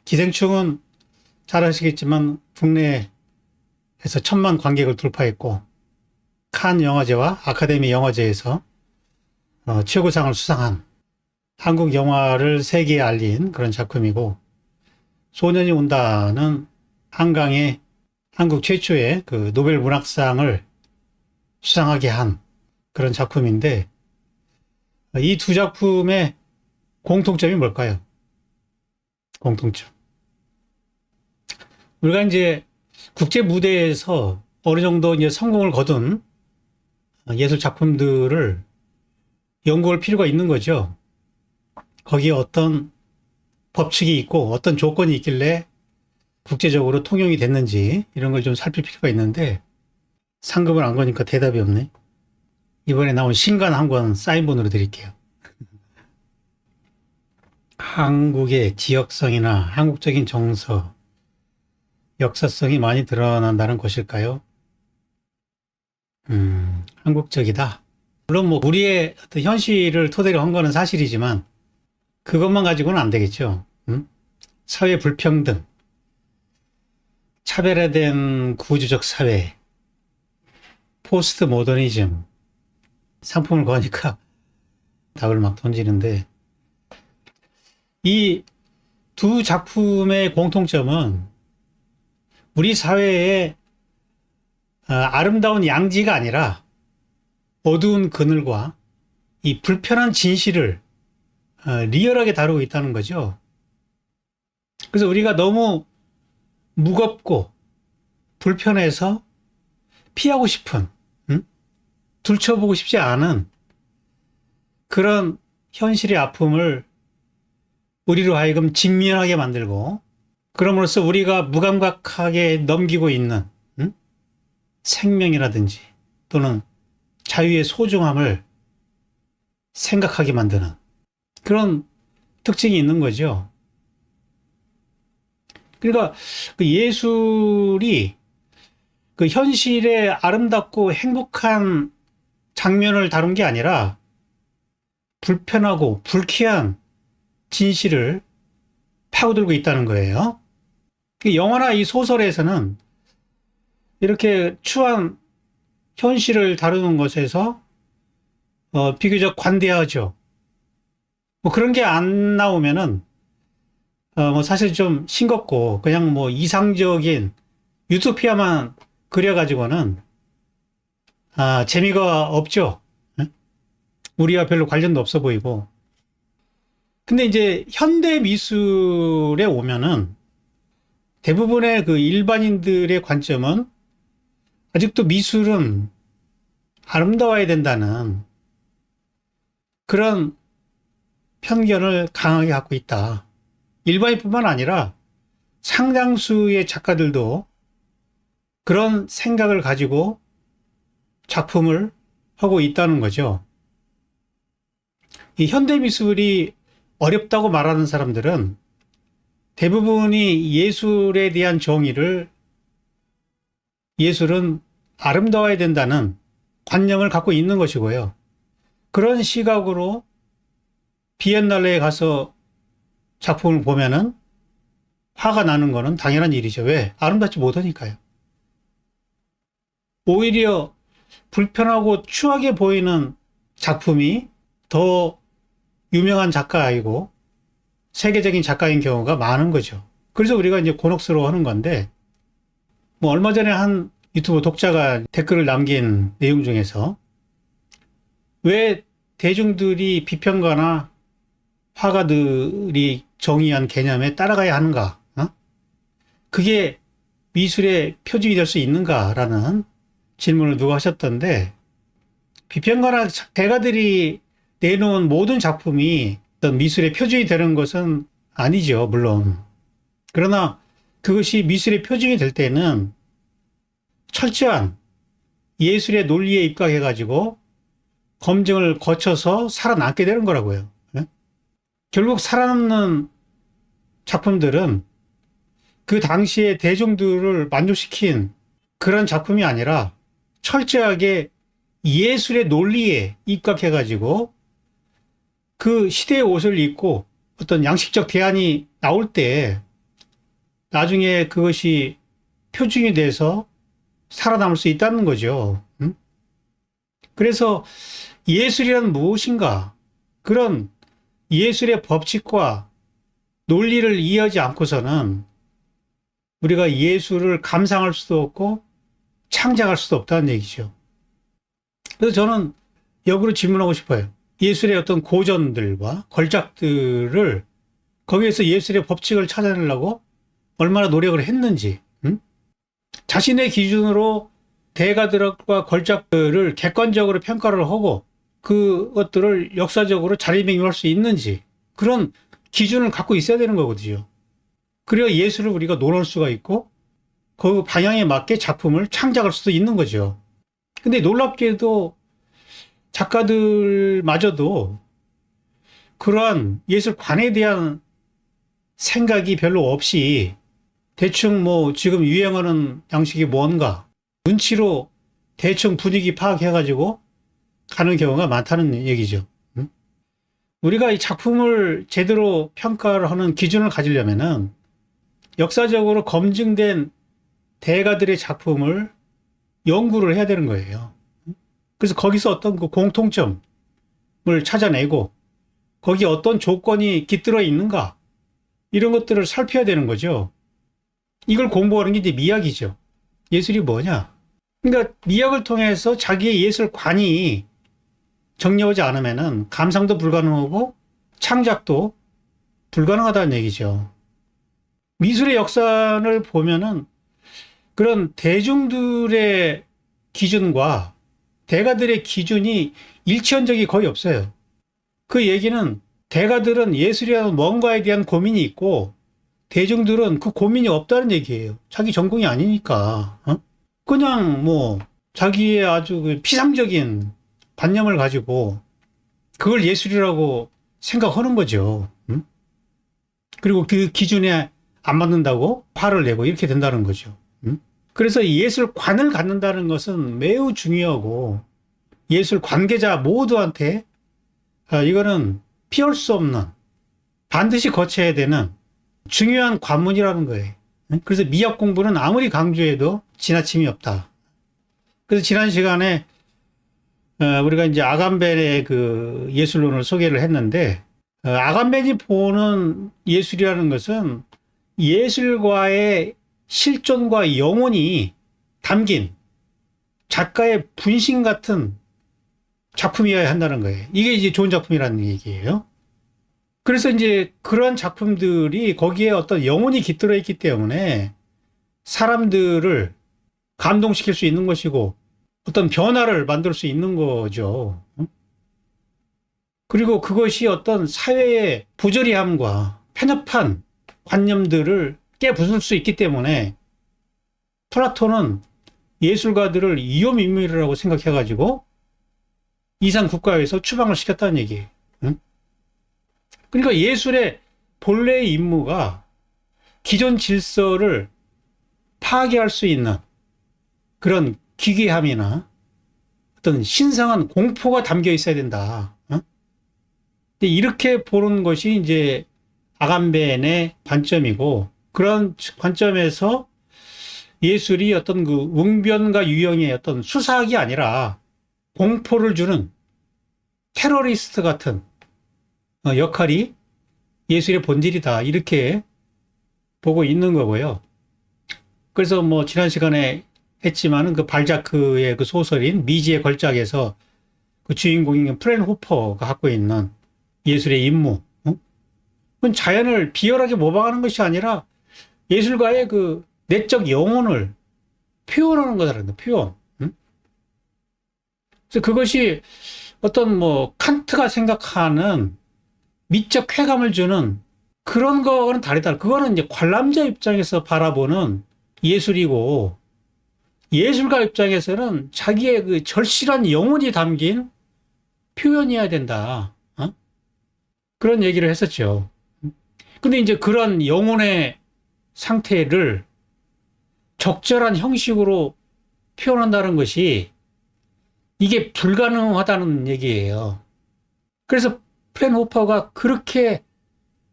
기생충은 잘 아시겠지만 국내에서 1,000만 관객을 돌파했고 칸 영화제와 아카데미 영화제에서 최고상을 수상한 한국 영화를 세계에 알린 그런 작품이고, 소년이 온다는 한국 최초의 그 노벨 문학상을 수상하게 한 그런 작품인데, 이 두 작품의 공통점이 뭘까요? 공통점. 우리가 이제 국제 무대에서 어느 정도 이제 성공을 거둔 예술 작품들을 연구할 필요가 있는 거죠. 거기에 어떤 법칙이 있고 어떤 조건이 있길래 국제적으로 통용이 됐는지 이런 걸 좀 살필 필요가 있는데, 상금을 안 거니까 대답이 없네. 이번에 나온 신간 한 권 사인본으로 드릴게요. 한국의 지역성이나 한국적인 정서, 역사성이 많이 드러난다는 것일까요? 한국적이다. 물론 뭐 우리의 어떤 현실을 토대로 한 거는 사실이지만 그것만 가지고는 안 되겠죠. 사회 불평등, 차별화된 구조적 사회, 포스트 모더니즘, 상품을 거니까 답을 막 던지는데, 이 두 작품의 공통점은 우리 사회의 아름다운 양지가 아니라 어두운 그늘과 이 불편한 진실을 리얼하게 다루고 있다는 거죠. 그래서 우리가 너무 무겁고 불편해서 피하고 싶은, 들춰보고 싶지 않은 그런 현실의 아픔을 우리로 하여금 직면하게 만들고, 그럼으로써 우리가 무감각하게 넘기고 있는 생명이라든지 또는 자유의 소중함을 생각하게 만드는 그런 특징이 있는 거죠. 그러니까 그 예술이 그 현실의 아름답고 행복한 장면을 다룬 게 아니라 불편하고 불쾌한 진실을 파고들고 있다는 거예요. 그 영화나 이 소설에서는 이렇게 추한 현실을 다루는 것에서 비교적 관대하죠. 뭐 그런 게 안 나오면은 뭐 사실 좀 싱겁고 그냥 뭐 이상적인 유토피아만 그려가지고는 재미가 없죠. 우리와 별로 관련도 없어 보이고. 근데 이제 현대 미술에 오면은 대부분의 그 일반인들의 관점은 아직도 미술은 아름다워야 된다는 그런 편견을 강하게 갖고 있다. 일반인뿐만 아니라 상당수의 작가들도 그런 생각을 가지고 작품을 하고 있다는 거죠. 이 현대미술이 어렵다고 말하는 사람들은 대부분이 예술에 대한 정의를, 예술은 아름다워야 된다는 관념을 갖고 있는 것이고요. 그런 시각으로 비엔날레에 가서 작품을 보면은 화가 나는 거는 당연한 일이죠. 왜? 아름답지 못하니까요. 오히려 불편하고 추하게 보이는 작품이 더 유명한 작가이고 세계적인 작가인 경우가 많은 거죠. 그래서 우리가 이제 곤혹스러워 하는 건데, 뭐 얼마 전에 한 유튜브 독자가 댓글을 남긴 내용 중에서 왜 대중들이 비평가나 화가들이 정의한 개념에 따라가야 하는가? 그게 미술의 표준이 될 수 있는가라는 질문을 누가 하셨던데, 비평가나 대가들이 내놓은 모든 작품이 어떤 미술의 표준이 되는 것은 아니죠, 물론. 그러나 그것이 미술의 표준이 될 때는 철저한 예술의 논리에 입각해가지고 검증을 거쳐서 살아남게 되는 거라고요. 결국 살아남는 작품들은 그 당시에 대중들을 만족시킨 그런 작품이 아니라 철저하게 예술의 논리에 입각해가지고 그 시대의 옷을 입고 어떤 양식적 대안이 나올 때 나중에 그것이 표준이 돼서 살아남을 수 있다는 거죠. 그래서 예술이란 무엇인가? 그런 예술의 법칙과 논리를 이해하지 않고서는 우리가 예술을 감상할 수도 없고 창작할 수도 없다는 얘기죠. 그래서 저는 역으로 질문하고 싶어요. 예술의 어떤 고전들과 걸작들을 거기에서 예술의 법칙을 찾아내려고 얼마나 노력을 했는지, 자신의 기준으로 대가들과 걸작들을 객관적으로 평가를 하고 그것들을 역사적으로 자리매김할 수 있는지 그런 기준을 갖고 있어야 되는 거거든요. 그래야 예술을 우리가 논할 수가 있고 그 방향에 맞게 작품을 창작할 수도 있는 거죠. 근데 놀랍게도 작가들마저도 그러한 예술관에 대한 생각이 별로 없이 대충 뭐 지금 유행하는 양식이 뭔가 눈치로 대충 분위기 파악해가지고 가는 경우가 많다는 얘기죠. 우리가 이 작품을 제대로 평가를 하는 기준을 가지려면은 역사적으로 검증된 대가들의 작품을 연구를 해야 되는 거예요. 그래서 거기서 어떤 그 공통점을 찾아내고 거기에 어떤 조건이 깃들어 있는가 이런 것들을 살펴야 되는 거죠. 이걸 공부하는 게 이제 미학이죠. 예술이 뭐냐? 그러니까 미학을 통해서 자기의 예술관이 정리하지 않으면은 감상도 불가능하고 창작도 불가능하다는 얘기죠. 미술의 역사를 보면은 그런 대중들의 기준과 대가들의 기준이 일치한 적이 거의 없어요. 그 얘기는 대가들은 예술이라는 뭔가에 대한 고민이 있고 대중들은 그 고민이 없다는 얘기예요. 자기 전공이 아니니까. 그냥 뭐 자기의 아주 그 피상적인 관념을 가지고 그걸 예술이라고 생각하는 거죠. 그리고 그 기준에 안 맞는다고 화를 내고 이렇게 된다는 거죠. 그래서 예술관을 갖는다는 것은 매우 중요하고 예술 관계자 모두한테 이거는 피할 수 없는 반드시 거쳐야 되는 중요한 관문이라는 거예요. 그래서 미학 공부는 아무리 강조해도 지나침이 없다. 그래서 지난 시간에 우리가 이제 아간벤의 그 예술론을 소개를 했는데 아간벤이 보는 예술이라는 것은 예술가의 실존과 영혼이 담긴 작가의 분신 같은 작품이어야 한다는 거예요. 이게 이제 좋은 작품이라는 얘기예요. 그래서 이제 그런 작품들이 거기에 어떤 영혼이 깃들어 있기 때문에 사람들을 감동시킬 수 있는 것이고 어떤 변화를 만들 수 있는 거죠. 그리고 그것이 어떤 사회의 부조리함과 편협한 관념들을 깨부술 수 있기 때문에 플라톤은 예술가들을 위험인물이라고 생각해가지고 이상 국가에서 추방을 시켰다는 얘기예요. 그러니까 예술의 본래의 임무가 기존 질서를 파괴할 수 있는 그런 기괴함이나 어떤 신성한 공포가 담겨 있어야 된다. 이렇게 보는 것이 이제 아간벤의 관점이고 그런 관점에서 예술이 어떤 그 웅변과 유형의 어떤 수사학이 아니라 공포를 주는 테러리스트 같은 역할이 예술의 본질이다. 이렇게 보고 있는 거고요. 그래서 뭐 지난 시간에 했지만은 그 발자크의 그 소설인 미지의 걸작에서 그 주인공인 프렌 호퍼가 갖고 있는 예술의 임무. 그건 자연을 비열하게 모방하는 것이 아니라 예술가의 그 내적 영혼을 표현하는 거다라는 거예요. 표현. 그래서 그것이 어떤 뭐 칸트가 생각하는 미적 쾌감을 주는 그런 거는 다르다. 그거는 이제 관람자 입장에서 바라보는 예술이고 예술가 입장에서는 자기의 그 절실한 영혼이 담긴 표현이어야 된다. 그런 얘기를 했었죠. 근데 이제 그런 영혼의 상태를 적절한 형식으로 표현한다는 것이 이게 불가능하다는 얘기예요. 그래서 프렌호퍼가 그렇게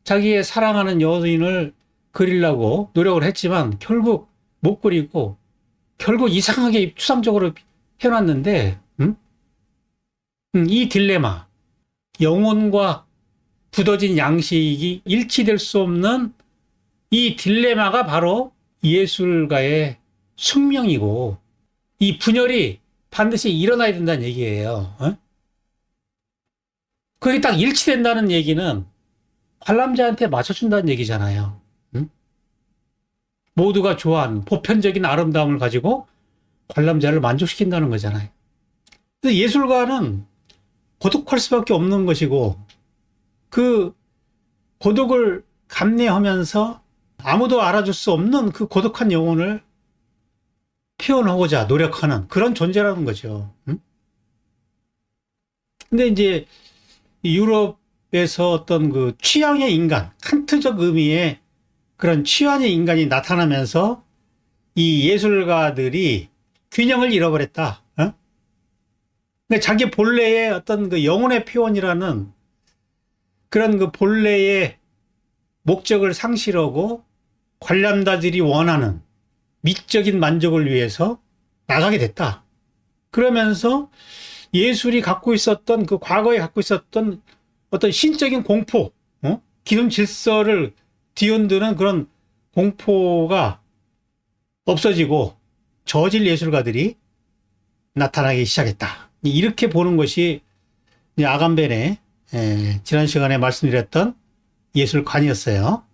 자기의 사랑하는 여인을 그리려고 노력을 했지만 결국 못 그리고 결국 이상하게 추상적으로 해놨는데 이 딜레마, 영혼과 굳어진 양식이 일치될 수 없는 이 딜레마가 바로 예술가의 숙명이고 이 분열이 반드시 일어나야 된다는 얘기예요. 그게 딱 일치된다는 얘기는 관람자한테 맞춰준다는 얘기잖아요. 모두가 좋아하는 보편적인 아름다움을 가지고 관람자를 만족시킨다는 거잖아요. 그래서 예술가는 고독할 수밖에 없는 것이고 그 고독을 감내하면서 아무도 알아줄 수 없는 그 고독한 영혼을 표현하고자 노력하는 그런 존재라는 거죠. 근데 이제 유럽에서 어떤 그 취향의 인간, 칸트적 의미의 그런 취향의 인간이 나타나면서 이 예술가들이 균형을 잃어버렸다. 근데 자기 본래의 어떤 그 영혼의 표현이라는 그런 그 본래의 목적을 상실하고 관람자들이 원하는 미적인 만족을 위해서 나가게 됐다. 그러면서 예술이 갖고 있었던 그 과거에 갖고 있었던 어떤 신적인 공포, 기존 질서를 뒤흔드는 그런 공포가 없어지고 저질 예술가들이 나타나기 시작했다. 이렇게 보는 것이 아감벤의 지난 시간에 말씀드렸던 예술관이었어요.